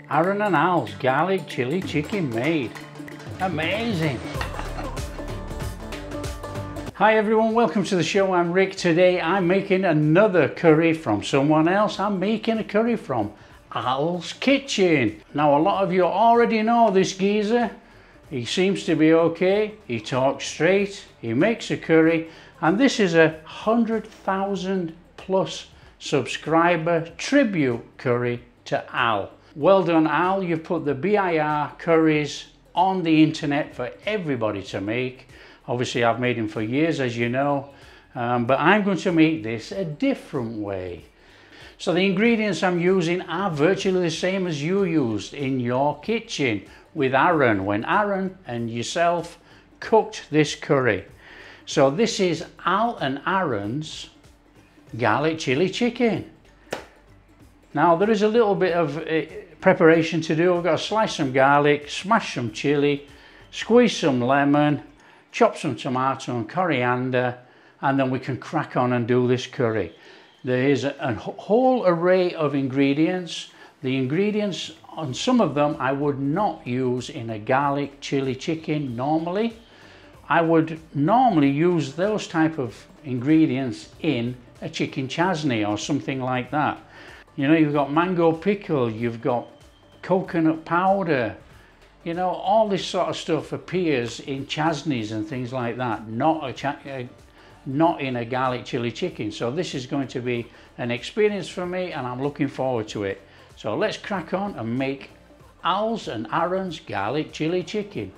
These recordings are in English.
Aaron and Al's garlic chili chicken made. Amazing. Hi everyone, welcome to the show. I'm Rick. Today I'm making another curry from someone else. I'm making a curry from Al's Kitchen. Now a lot of you already know this geezer. He seems to be okay. He talks straight. He makes a curry. And this is a 100,000 plus subscriber tribute curry to Al. Well done, Al. You've put the BIR curries on the internet for everybody to make. Obviously I've made them for years, as you know, but I'm going to make this a different way. So the ingredients I'm using are virtually the same as you used in your kitchen with Aaron, when Aaron and yourself cooked this curry. So this is Al and Aaron's garlic chili chicken. Now there is a little bit of preparation to do. We've got to slice some garlic, smash some chili, squeeze some lemon, chop some tomato and coriander, and then we can crack on and do this curry. There is a whole array of ingredients. The ingredients, on some of them, I would not use in a garlic chili chicken normally. I would normally use those type of ingredients in a chicken chasney or something like that. You know, you've got mango pickle, you've got coconut powder, you know, all this sort of stuff appears in chasneys and things like that, not in a garlic chili chicken. So this is going to be an experience for me and I'm looking forward to it. So let's crack on and make Al's and Aaron's garlic chili chicken.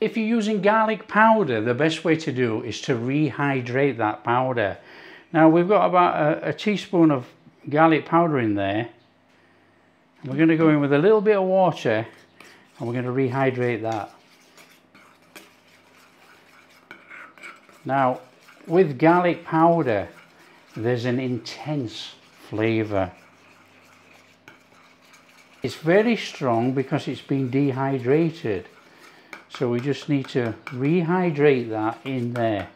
If you're using garlic powder, the best way to do is to rehydrate that powder. Now we've got about a teaspoon of garlic powder in there. We're going to go in with a little bit of water and we're going to rehydrate that. Now with garlic powder, there's an intense flavour. It's very strong because it's been dehydrated. So we just need to rehydrate that in there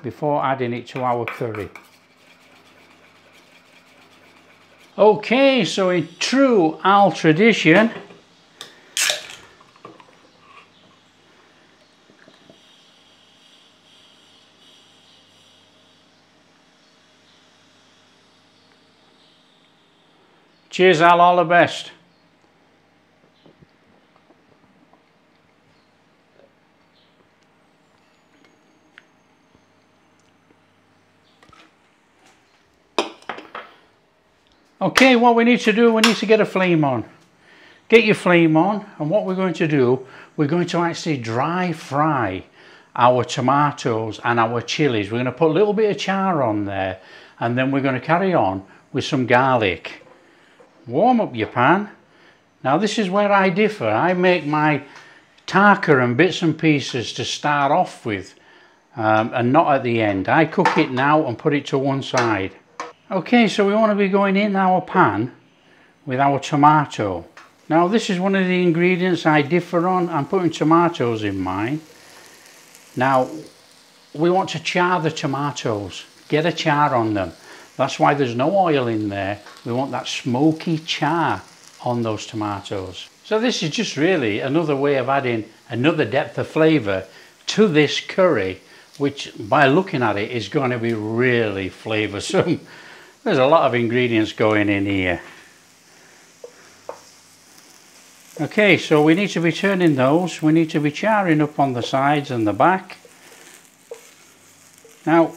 before adding it to our curry. Okay, so in true Al tradition, cheers Al, all the best. Okay, what we need to do, we need to get a flame on. Get your flame on, and what we're going to do, we're going to actually dry fry our tomatoes and our chilies. We're going to put a little bit of char on there, and then we're going to carry on with some garlic. Warm up your pan. Now this is where I differ. I make my tarka and bits and pieces to start off with, and not at the end. I cook it now and put it to one side. Okay, so we want to be going in our pan with our tomato. Now this is one of the ingredients I differ on. I'm putting tomatoes in mine. Now we want to char the tomatoes, get a char on them. That's why there's no oil in there. We want that smoky char on those tomatoes. So this is just really another way of adding another depth of flavour to this curry, which by looking at it is going to be really flavoursome. There's a lot of ingredients going in here. Okay, so we need to be turning those. We need to be charring up on the sides and the back. Now,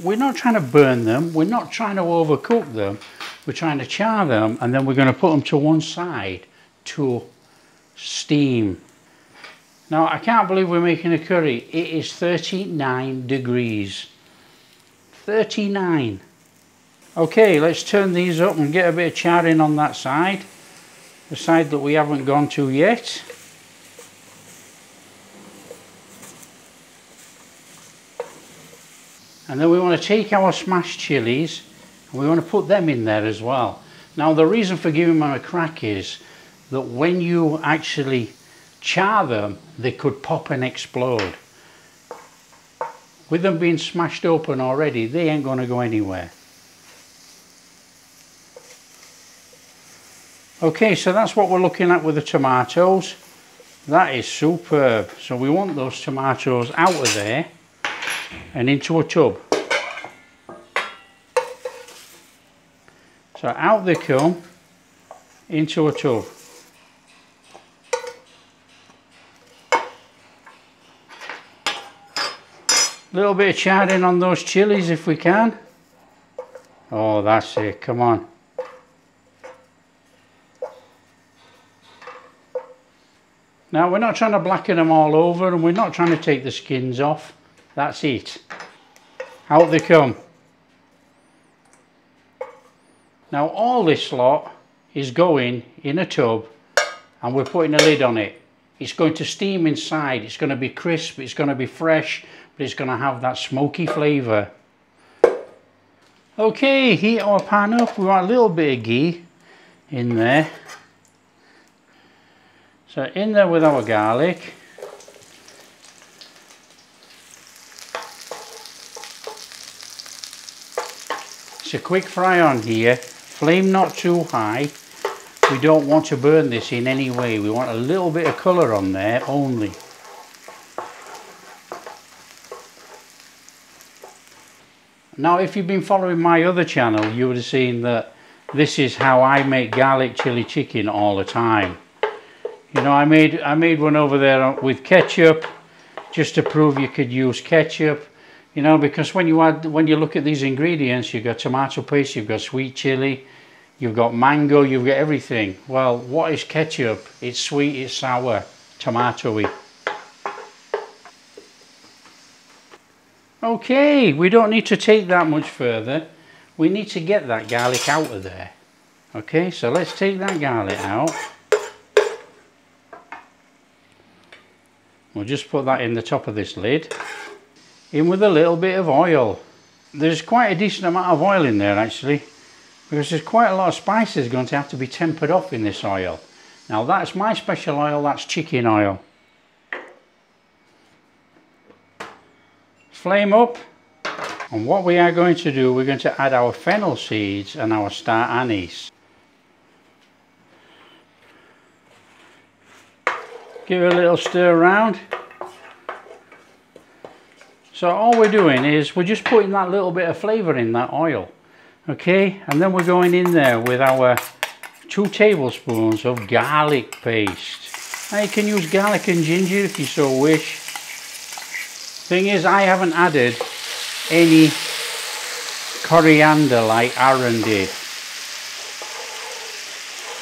we're not trying to burn them. We're not trying to overcook them. We're trying to char them, and then we're going to put them to one side to steam. Now, I can't believe we're making a curry. It is 39 degrees. 39. Okay, let's turn these up and get a bit of charring on that side. The side that we haven't gone to yet. And then we want to take our smashed chilies and we want to put them in there as well. Now, the reason for giving them a crack is that when you actually char them, they could pop and explode. With them being smashed open already, they ain't going to go anywhere. Okay, so that's what we're looking at with the tomatoes. That is superb. So we want those tomatoes out of there and into a tub. So out they come, into a tub. A little bit of charring on those chilies if we can. Oh, that's it, come on. Now, we're not trying to blacken them all over, and we're not trying to take the skins off. That's it. Out they come. Now, all this lot is going in a tub, and we're putting a lid on it. It's going to steam inside. It's going to be crisp, it's going to be fresh, but it's going to have that smoky flavour. Okay, heat our pan up. We want a little bit of ghee in there. So in there with our garlic. It's a quick fry on here, flame not too high. We don't want to burn this in any way. We want a little bit of colour on there only. Now, if you've been following my other channel, you would have seen that this is how I make garlic chili chicken all the time. You know, I made one over there with ketchup, just to prove you could use ketchup. You know, because when you look at these ingredients, you've got tomato paste, you've got sweet chili, you've got mango, you've got everything. Well, what is ketchup? It's sweet, it's sour, tomatoey. Okay, we don't need to take that much further. We need to get that garlic out of there. Okay, so let's take that garlic out. We'll just put that in the top of this lid. In with a little bit of oil. There's quite a decent amount of oil in there actually, because there's quite a lot of spices going to have to be tempered off in this oil. Now that's my special oil, that's chicken oil. Flame up, and what we are going to do, we're going to add our fennel seeds and our star anise. Give it a little stir around. So all we're doing is we're just putting that little bit of flavour in that oil. Okay, and then we're going in there with our 2 tablespoons of garlic paste. Now you can use garlic and ginger if you so wish. Thing is, I haven't added any coriander like Aaron did.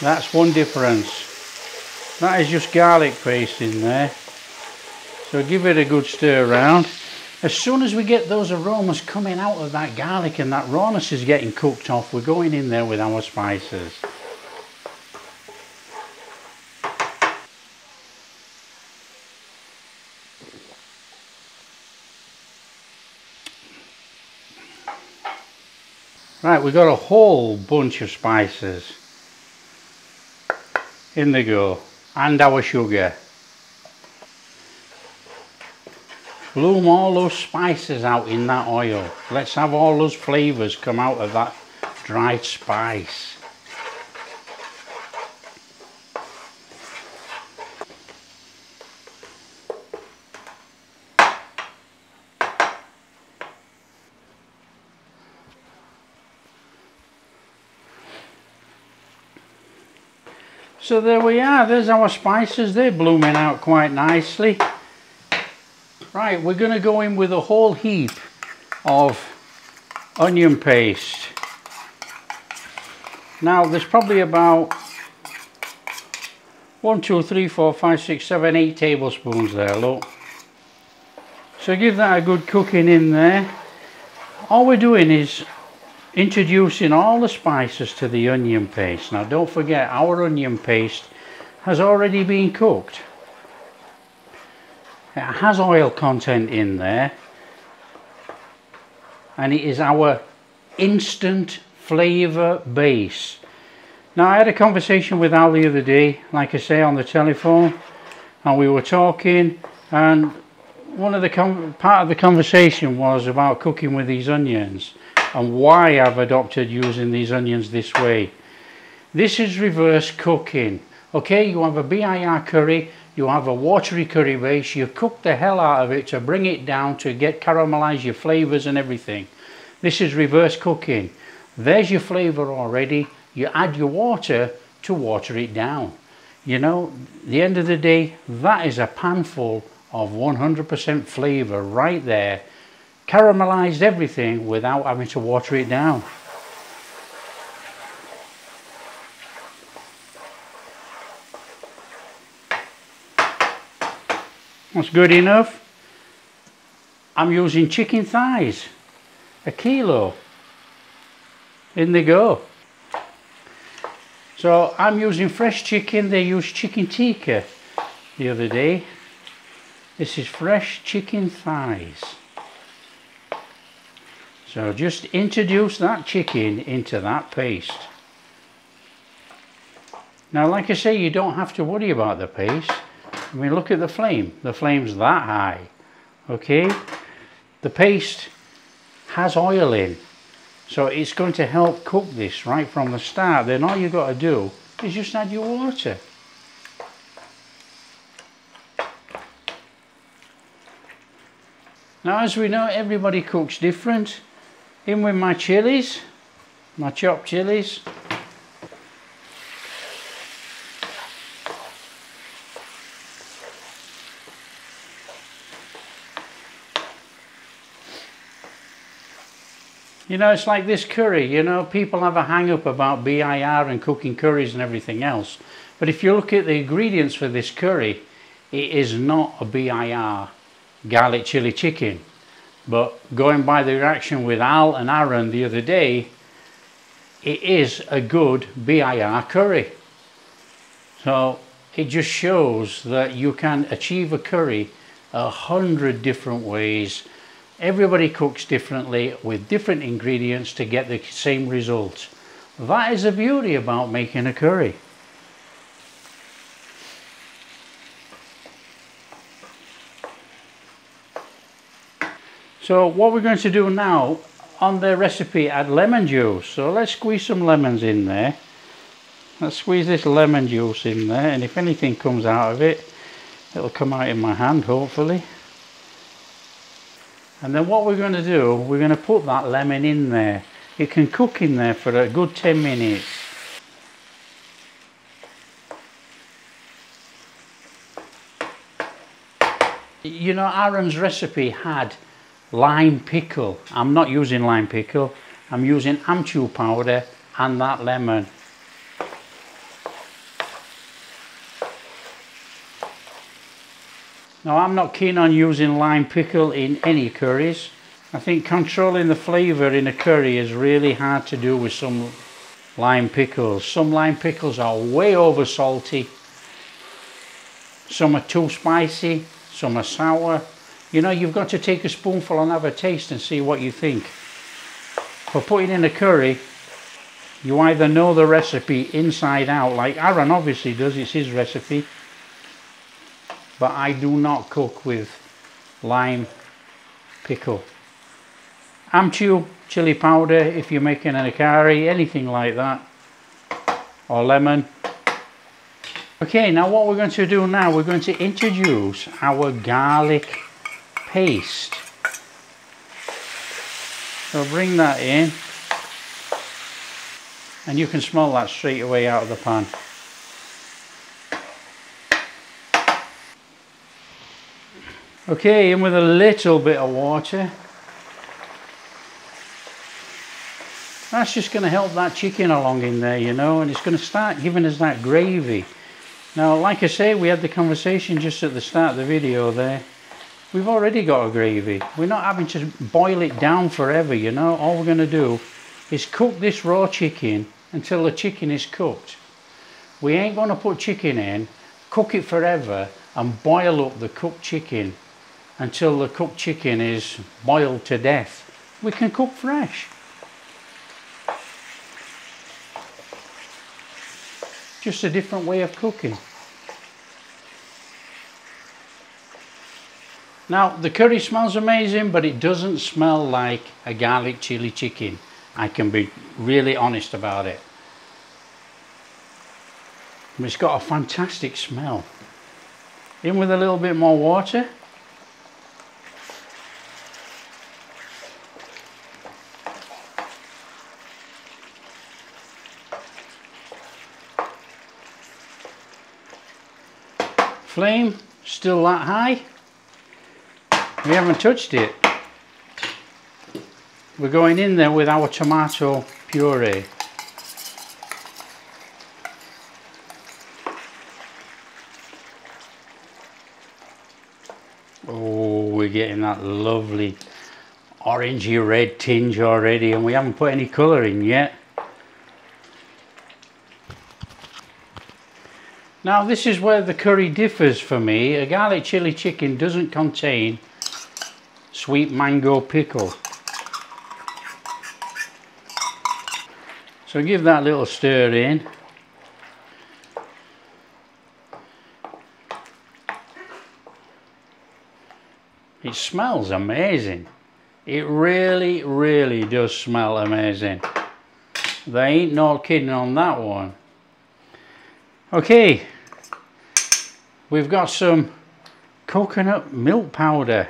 That's one difference. That is just garlic paste in there. So give it a good stir around. As soon as we get those aromas coming out of that garlic and that rawness is getting cooked off, we're going in there with our spices. Right, we've got a whole bunch of spices. In they go. And our sugar. Bloom all those spices out in that oil. Let's have all those flavours come out of that dried spice. So there we are, there's our spices, they're blooming out quite nicely. Right, we're going to go in with a whole heap of onion paste. Now there's probably about 1, 2, 3, 4, 5, 6, 7, 8 tablespoons there, look. So give that a good cooking in there. All we're doing is introducing all the spices to the onion paste. Now don't forget, our onion paste has already been cooked. It has oil content in there, and it is our instant flavour base. Now I had a conversation with Al the other day, like I say, on the telephone, and we were talking, and one of the part of the conversation was about cooking with these onions and why I've adopted using these onions this way. This is reverse cooking. Okay, you have a BIR curry, you have a watery curry base, you cook the hell out of it to bring it down to caramelize your flavors and everything. This is reverse cooking. There's your flavor already. You add your water to water it down. You know, at the end of the day, that is a pan full of 100% flavor right there. Caramelized everything without having to water it down. That's good enough. I'm using chicken thighs, 1 kilo. In they go. So I'm using fresh chicken. They used chicken tikka the other day. This is fresh chicken thighs. So just introduce that chicken into that paste. Now, like I say, you don't have to worry about the paste. I mean, look at the flame. The flame's that high. Okay? The paste has oil in. So it's going to help cook this right from the start. Then all you've got to do is just add your water. Now, as we know, everybody cooks different. In with my chilies, my chopped chilies. You know, it's like this curry, you know, people have a hang up about BIR and cooking curries and everything else. But if you look at the ingredients for this curry, it is not a BIR garlic chili chicken. But going by the reaction with Al and Aaron the other day, it is a good BIR curry. So it just shows that you can achieve a curry 100 different ways. Everybody cooks differently with different ingredients to get the same result. That is the beauty about making a curry. So what we're going to do now, on the recipe, add lemon juice. So let's squeeze some lemons in there. Let's squeeze this lemon juice in there, and if anything comes out of it, it'll come out in my hand, hopefully. And then what we're going to do, we're going to put that lemon in there. It can cook in there for a good 10 minutes. You know, Aaron's recipe had lime pickle. I'm not using lime pickle. I'm using amchur powder and that lemon. Now, I'm not keen on using lime pickle in any curries. I think controlling the flavour in a curry is really hard to do with some lime pickles. Some lime pickles are way over salty. Some are too spicy. Some are sour. You know, you've got to take a spoonful and have a taste and see what you think. For putting in a curry, you either know the recipe inside out, like Aaron obviously does, it's his recipe. But I do not cook with lime pickle. Amchur chili powder if you're making a curry, anything like that, or lemon. Okay, now what we're going to do now, we're going to introduce our garlic paste. So bring that in, and you can smell that straight away out of the pan. Okay, in with a little bit of water. That's just going to help that chicken along in there, you know, and it's going to start giving us that gravy. Now, like I say, we had the conversation just at the start of the video there. We've already got a gravy. We're not having to boil it down forever, you know. All we're going to do is cook this raw chicken until the chicken is cooked. We ain't going to put chicken in, cook it forever, and boil up the cooked chicken until the cooked chicken is boiled to death. We can cook fresh. Just a different way of cooking. Now, the curry smells amazing, but it doesn't smell like a garlic chili chicken. I can be really honest about it. It's got a fantastic smell. In with a little bit more water. Flame still that high. We haven't touched it. We're going in there with our tomato puree. Oh, we're getting that lovely orangey red tinge already, and we haven't put any colour in yet. Now, this is where the curry differs for me. A garlic chili chicken doesn't contain sweet mango pickle. So give that a little stir in. It smells amazing. It really, really does smell amazing. There ain't no kidding on that one. Okay, we've got some coconut milk powder.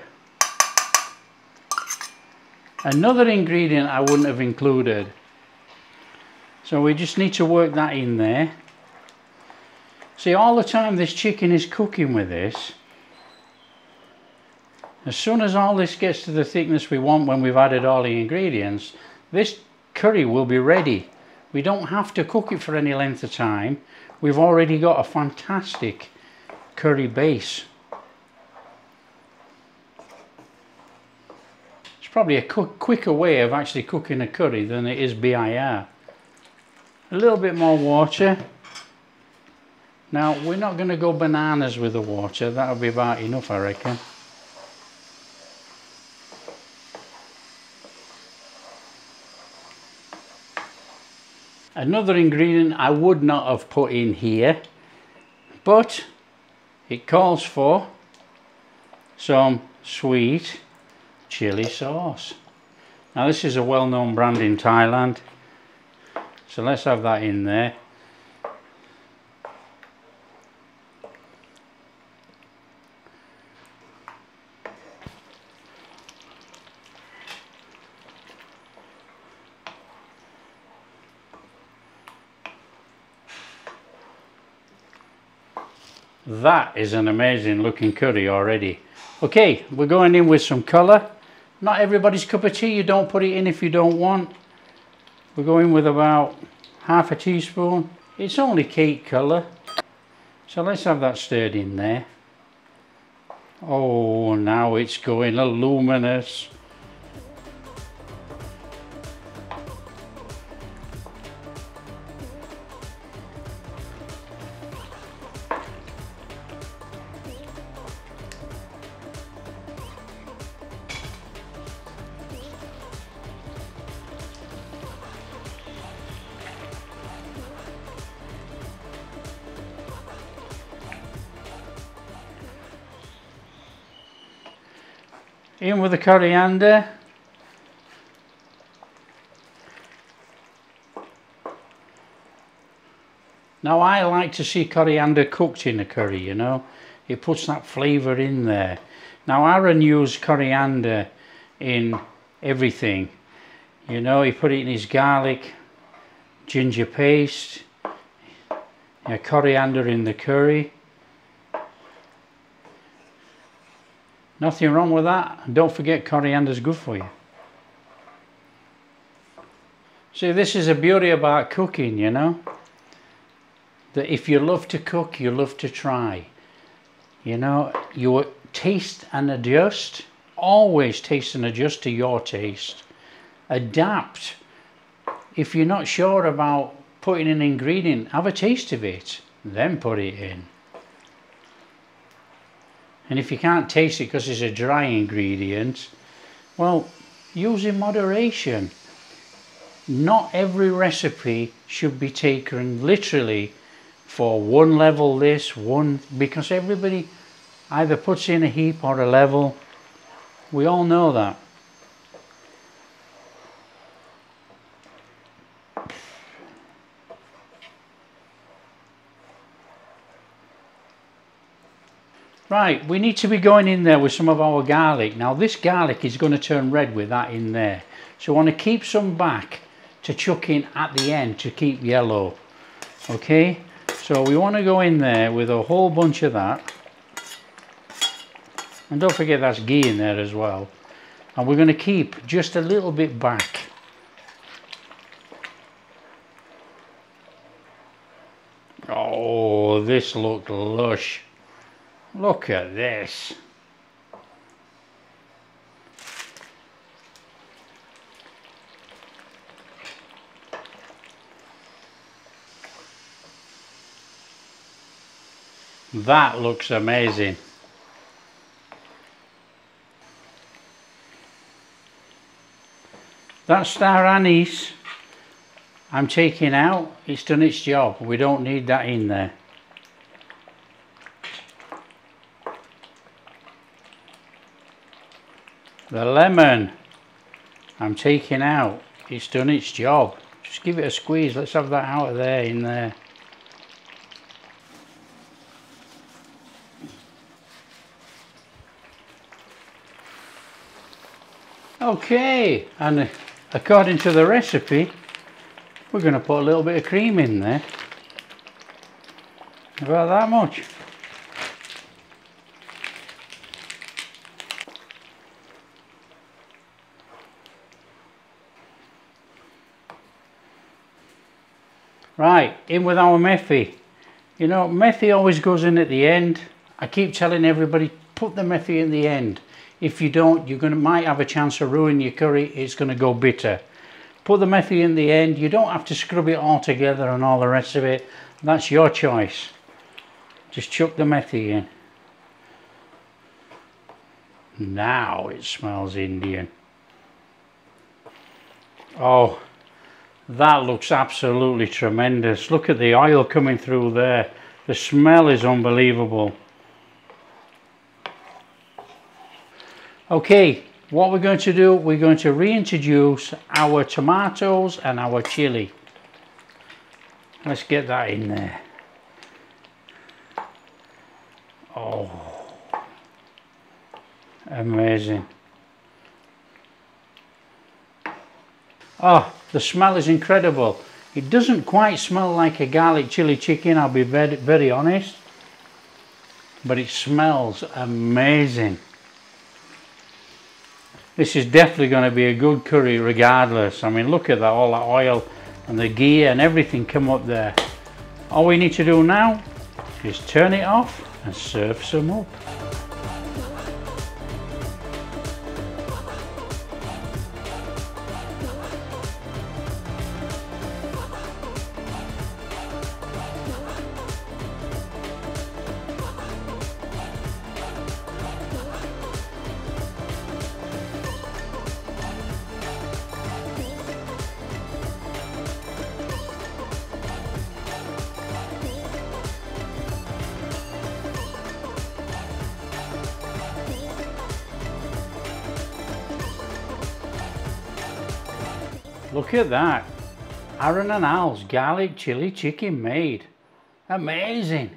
Another ingredient I wouldn't have included. So we just need to work that in there. See, all the time this chicken is cooking with this, as soon as all this gets to the thickness we want when we've added all the ingredients, this curry will be ready. We don't have to cook it for any length of time. We've already got a fantastic curry base. It's probably a quicker way of actually cooking a curry than it is BIR. A little bit more water. Now, we're not going to go bananas with the water. That'll be about enough, I reckon. Another ingredient I would not have put in here, but it calls for some sweet chili sauce. Now, this is a well-known brand in Thailand, so let's have that in there. That is an amazing looking curry already. Okay, we're going in with some colour. Not everybody's cup of tea, you don't put it in if you don't want. We're going with about half a teaspoon. It's only cake colour. So let's have that stirred in there. Oh, now it's going luminous. In with the coriander. Now, I like to see coriander cooked in a curry, you know. It puts that flavour in there. Now, Aaron used coriander in everything. You know, he put it in his garlic, ginger paste, coriander in the curry. Nothing wrong with that. And don't forget, coriander's good for you. See, this is the beauty about cooking, you know, that if you love to cook, you love to try. You know, you taste and adjust. Always taste and adjust to your taste. Adapt. If you're not sure about putting an ingredient, have a taste of it, then put it in. And if you can't taste it because it's a dry ingredient, well, use in moderation. Not every recipe should be taken literally for one level this, one, because everybody either puts in a heap or a level. We all know that. Right, we need to be going in there with some of our garlic. Now this garlic is going to turn red with that in there. So I want to keep some back to chuck in at the end to keep yellow. Okay, so we want to go in there with a whole bunch of that. And don't forget that's ghee in there as well. And we're going to keep just a little bit back. Oh, this looks lush. Look at this. That looks amazing. That star anise I'm taking out, it's done its job. We don't need that in there. The lemon I'm taking out, it's done its job. Just give it a squeeze. Let's have that out of there, in there. Okay, and according to the recipe, we're going to put a little bit of cream in there. About that much. Right, in with our methy. You know, methy always goes in at the end. I keep telling everybody, put the methy in the end. If you don't, you're might have a chance of ruining your curry. It's going to go bitter. Put the methy in the end. You don't have to scrub it all together and all the rest of it. That's your choice. Just chuck the methy in. Now it smells Indian. Oh, that looks absolutely tremendous. Look at the oil coming through there. The smell is unbelievable. Okay, what we're going to do, we're going to reintroduce our tomatoes and our chili. Let's get that in there. Oh, amazing. Oh, the smell is incredible. It doesn't quite smell like a garlic chili chicken, I'll be very, very honest. But it smells amazing. This is definitely going to be a good curry regardless. I mean, look at that, all that oil and the ghee and everything come up there. All we need to do now is turn it off and serve some up. Look at that, Aaron and Al's garlic chili chicken made. Amazing.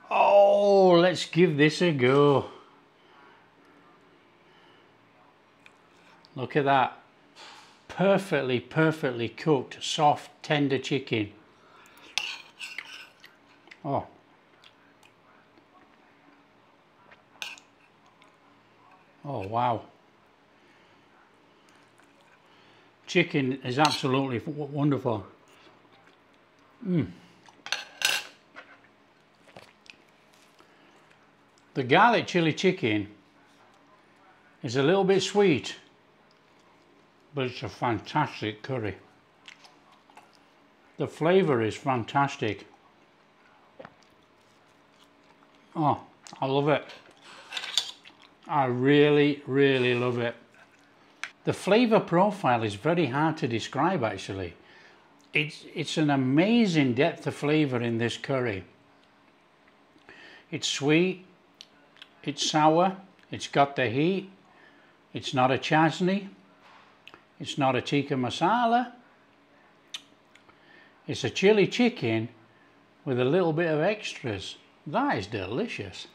Oh, let's give this a go. Look at that, perfectly cooked, soft, tender chicken. Oh. Oh wow. Chicken is absolutely wonderful. The garlic chili chicken is a little bit sweet, but it's a fantastic curry. The flavour is fantastic. Oh, I love it. I really, really love it. The flavour profile is very hard to describe actually. It's an amazing depth of flavour in this curry. It's sweet, it's sour, it's got the heat, it's not a chutney, it's not a tikka masala. It's a chili chicken with a little bit of extras. That is delicious.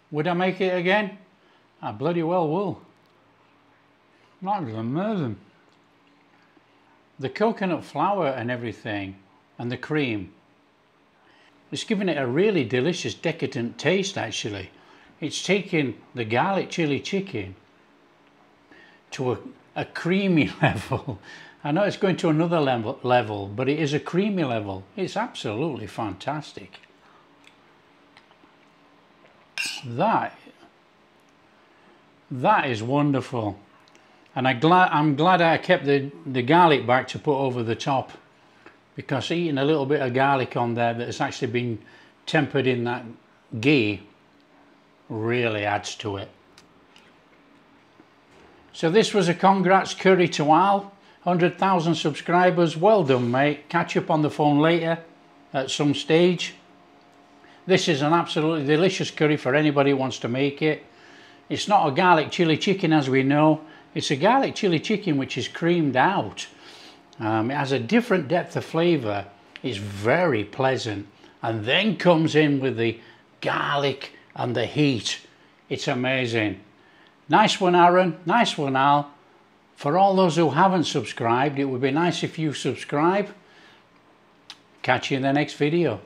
Would I make it again? I bloody well will. That is amazing. The coconut flour and everything, and the cream, it's giving it a really delicious, decadent taste actually. It's taking the garlic chili chicken to a creamy level. I know it's going to another level, but it is a creamy level. It's absolutely fantastic. That is wonderful. And I'm glad I kept the garlic back to put over the top, because eating a little bit of garlic on there that's actually been tempered in that ghee really adds to it. So this was a congrats curry to Al, 100,000 subscribers. Well done, mate. Catch up on the phone later at some stage. This is an absolutely delicious curry for anybody who wants to make it. It's not a garlic chili chicken as we know. It's a garlic chili chicken which is creamed out. It has a different depth of flavour. It's very pleasant, and then comes in with the garlic and the heat. It's amazing. Nice one, Aaron. Nice one, Al. For all those who haven't subscribed, it would be nice if you subscribe. Catch you in the next video.